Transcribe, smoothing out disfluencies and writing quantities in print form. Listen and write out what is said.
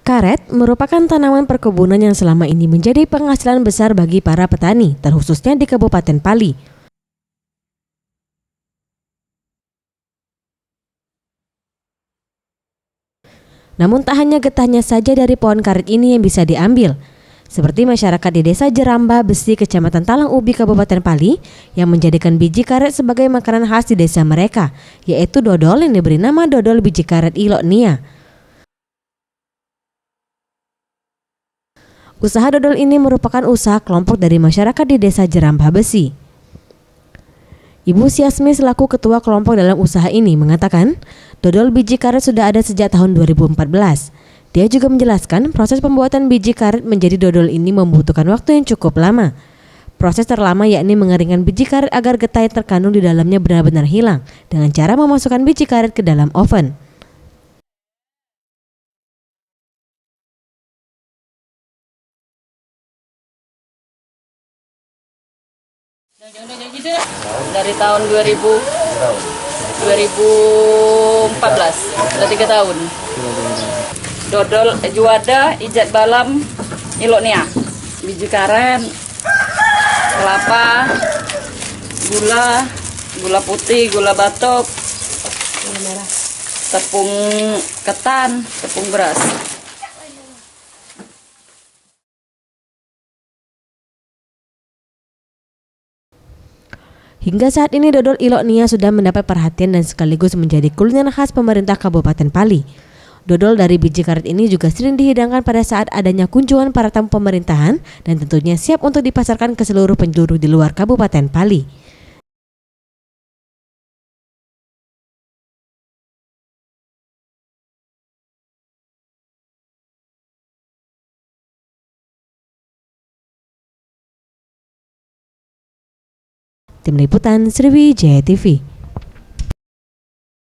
Karet merupakan tanaman perkebunan yang selama ini menjadi penghasilan besar bagi para petani, terkhususnya di Kabupaten Pali. Namun tak hanya getahnya saja dari pohon karet ini yang bisa diambil. Seperti masyarakat di Desa Jeramba Besi, Kecamatan Talang Ubi, Kabupaten Pali, yang menjadikan biji karet sebagai makanan khas di desa mereka, yaitu dodol yang diberi nama dodol biji karet Ilok Nia. Usaha dodol ini merupakan usaha kelompok dari masyarakat di Desa Jeramba Besi. Ibu Siasmi selaku ketua kelompok dalam usaha ini mengatakan, dodol biji karet sudah ada sejak tahun 2014. Dia juga menjelaskan proses pembuatan biji karet menjadi dodol ini membutuhkan waktu yang cukup lama. Proses terlama yakni mengeringkan biji karet agar getah yang terkandung di dalamnya benar-benar hilang dengan cara memasukkan biji karet ke dalam oven. Dari tahun 2014, sudah 3 tahun. Dodol juada, ijat balam, Ilok Nia, biji karet, kelapa, gula putih, gula batok, tepung ketan, tepung beras. Hingga saat ini dodol Ilok Nia sudah mendapat perhatian dan sekaligus menjadi kuliner khas pemerintah Kabupaten Pali. Dodol dari biji karet ini juga sering dihidangkan pada saat adanya kunjungan para tamu pemerintahan dan tentunya siap untuk dipasarkan ke seluruh penjuru di luar Kabupaten Pali. Tim Liputan Sriwijaya TV.